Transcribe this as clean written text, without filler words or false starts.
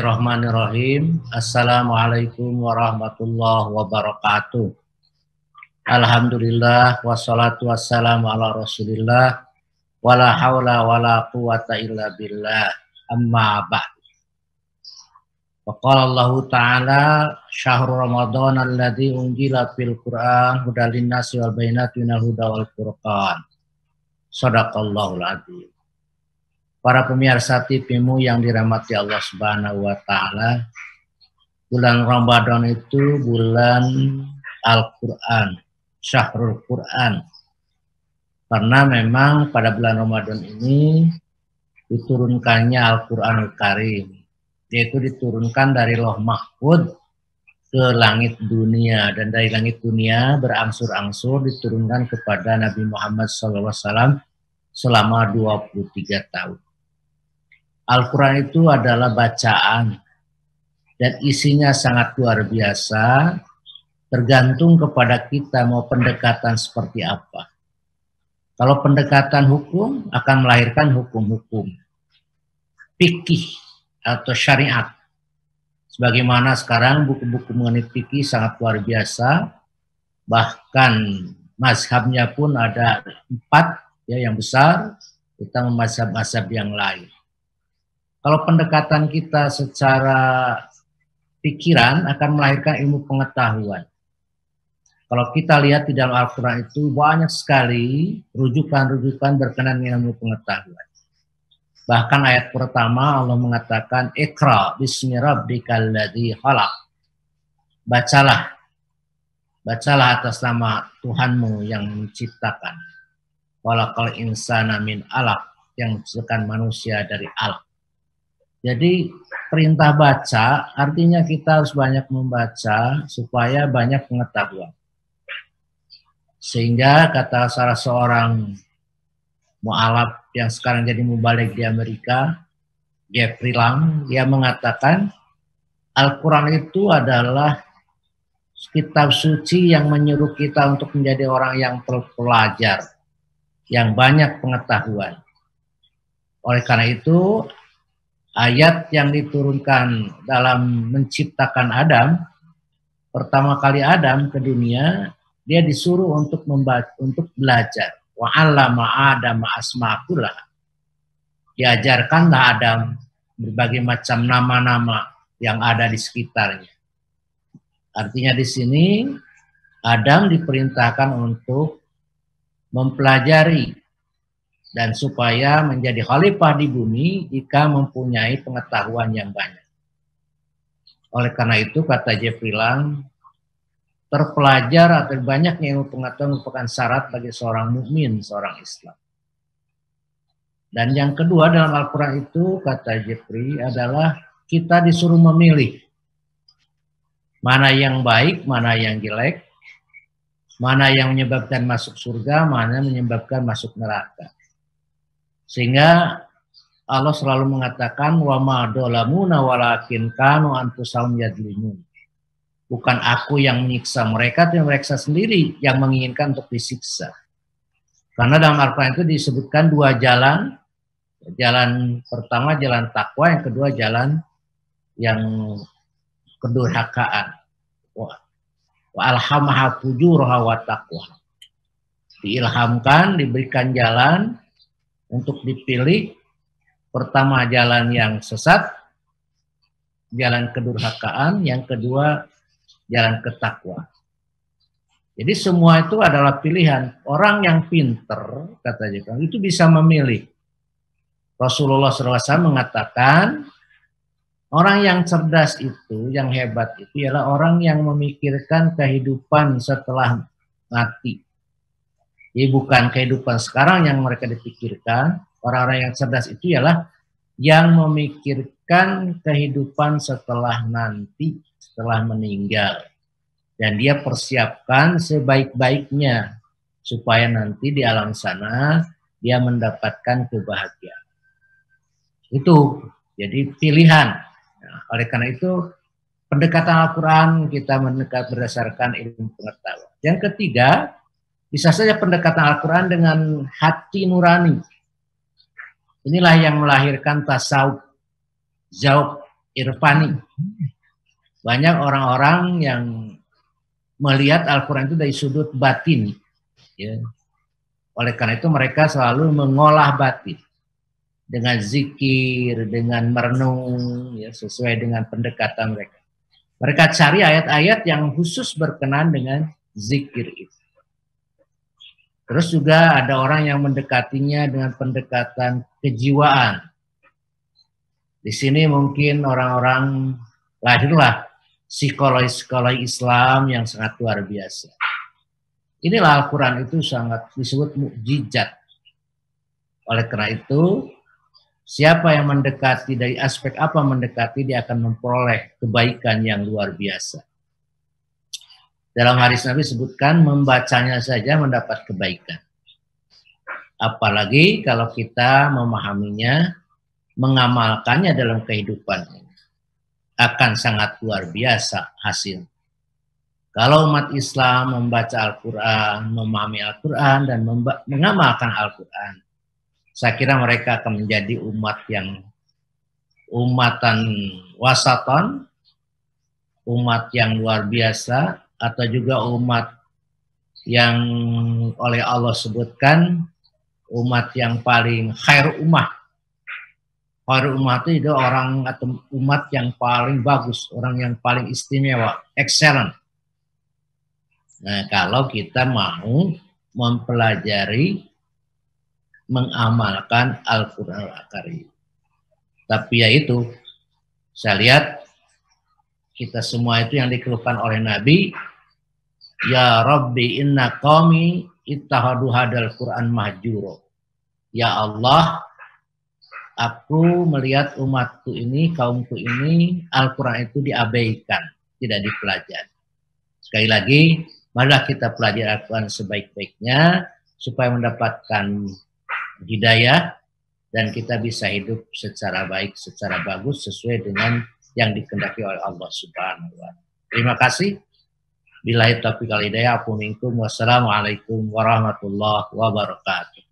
Bismillahirrahmanirrahim. Assalamualaikum warahmatullahi wabarakatuh. Alhamdulillah wassalatu wassalamu ala Rasulillah wala haula wala quwata illa billah. Amma ba'd. Faqala Allah Ta'ala syahrul Ramadan alladzi unzila fil Qur'an hudal linnasi wal bayyinati minal huda wal furqan. Shadaqallahul adzim. Para pemirsa TV-mu yang dirahmati Allah Subhanahu wa Ta'ala, bulan Ramadan itu bulan Al-Quran, Syahrul Quran. Karena memang pada bulan Ramadan ini diturunkannya Al-Quranul Karim, yaitu diturunkan dari Lauh Mahfuz ke langit dunia, dan dari langit dunia berangsur-angsur diturunkan kepada Nabi Muhammad SAW selama 23 tahun. Al-Quran itu adalah bacaan dan isinya sangat luar biasa, tergantung kepada kita mau pendekatan seperti apa. Kalau pendekatan hukum akan melahirkan hukum-hukum, fikih atau syariat. Sebagaimana sekarang buku-buku mengenai fikih sangat luar biasa, bahkan mazhabnya pun ada 4 ya yang besar, kita mazhab-mazhab yang lain. Kalau pendekatan kita secara pikiran akan melahirkan ilmu pengetahuan. Kalau kita lihat di dalam Al-Quran itu banyak sekali rujukan-rujukan berkenaan dengan ilmu pengetahuan. Bahkan ayat pertama Allah mengatakan, Iqra bismi rabbikal ladzi khalaq. Bacalah atas nama Tuhanmu yang menciptakan. Khalaqal insana min alaq, yang menciptakan manusia dari alaq. Jadi perintah baca artinya kita harus banyak membaca supaya banyak pengetahuan. Sehingga kata salah seorang mu'alaf yang sekarang jadi mubalik di Amerika, Jeffrey Lang, dia mengatakan Al-Quran itu adalah kitab suci yang menyuruh kita untuk menjadi orang yang terpelajar, yang banyak pengetahuan. Oleh karena itu, ayat yang diturunkan dalam menciptakan Adam, pertama kali Adam ke dunia, dia disuruh untuk belajar. Wa 'allama Adama asma'akullah. Diajarkanlah Adam berbagai macam nama-nama yang ada di sekitarnya. Artinya di sini Adam diperintahkan untuk mempelajari dan supaya menjadi khalifah di bumi jika mempunyai pengetahuan yang banyak. Oleh karena itu, kata Jeffrey Lang, terpelajar atau banyaknya ilmu pengetahuan merupakan syarat bagi seorang mukmin, seorang Islam. Dan yang kedua dalam Al-Quran itu, kata Jeffrey, adalah kita disuruh memilih mana yang baik, mana yang jelek, mana yang menyebabkan masuk surga, mana yang menyebabkan masuk neraka. Sehingga Allah selalu mengatakan wa ma dolamuna walakin kanu anfusahum yadlimun. Bukan aku yang menyiksa mereka, tapi mereka sendiri yang menginginkan untuk disiksa. Karena dalam Al-Quran itu disebutkan 2 jalan. Jalan pertama jalan takwa, yang kedua jalan yang kedurhakaan. Wa alhamaha fujuraha wa taqwa. Diilhamkan, diberikan jalan untuk dipilih. Pertama jalan yang sesat, jalan kedurhakaan, yang kedua jalan ketakwa. Jadi semua itu adalah pilihan. Orang yang pinter, kata Jepang, itu bisa memilih. Rasulullah SAW mengatakan, orang yang cerdas itu, yang hebat itu ialah orang yang memikirkan kehidupan setelah mati. Jadi bukan kehidupan sekarang yang mereka dipikirkan. Orang-orang yang cerdas itu ialah yang memikirkan kehidupan setelah nanti, setelah meninggal. Dan dia persiapkan sebaik-baiknya supaya nanti di alam sana dia mendapatkan kebahagiaan. Itu jadi pilihan. Nah, oleh karena itu pendekatan Al-Quran kita mendekat berdasarkan ilmu pengetahuan. Yang ketiga, bisa saja pendekatan Al-Quran dengan hati nurani. Inilah yang melahirkan tasawuf, zauq, irfani. Banyak orang-orang yang melihat Al-Quran itu dari sudut batin. Ya. Oleh karena itu mereka selalu mengolah batin dengan zikir, dengan merenung, ya, sesuai dengan pendekatan mereka. Mereka cari ayat-ayat yang khusus berkenaan dengan zikir itu. Terus juga ada orang yang mendekatinya dengan pendekatan kejiwaan. Di sini mungkin orang-orang lahirlah psikologi Islam yang sangat luar biasa. Inilah Al-Quran itu sangat disebut mukjizat. Oleh karena itu, siapa yang mendekati dari aspek apa mendekati, dia akan memperoleh kebaikan yang luar biasa. Dalam hadis Nabi sebutkan membacanya saja mendapat kebaikan. Apalagi kalau kita memahaminya, mengamalkannya dalam kehidupan ini, akan sangat luar biasa hasil. Kalau umat Islam membaca Al-Quran, memahami Al-Quran, dan mengamalkan Al-Quran, saya kira mereka akan menjadi umat yang umatan wasatan, umat yang luar biasa, atau juga umat yang oleh Allah sebutkan umat yang paling khair ummah. Khair ummah itu orang atau umat yang paling bagus, orang yang paling istimewa, excellent. Nah, kalau kita mau mempelajari, mengamalkan Al-Quran Al-Karim. Tapi ya itu, saya lihat kita semua itu yang dikeluhkan oleh Nabi, ya Rabbi inna qaumi ittahadu hadal Quran mahjuro. Ya Allah, aku melihat umatku ini, kaumku ini, Al-Quran itu diabaikan, tidak dipelajari. Sekali lagi, marilah kita pelajari Al-Quran sebaik-baiknya, supaya mendapatkan hidayah, dan kita bisa hidup secara baik, secara bagus, sesuai dengan yang dikehendaki oleh Allah Subhanahu wa Ta'ala. Terima kasih. Billahi taufiq wal hidayah. Wassalamualaikum warahmatullahi wabarakatuh.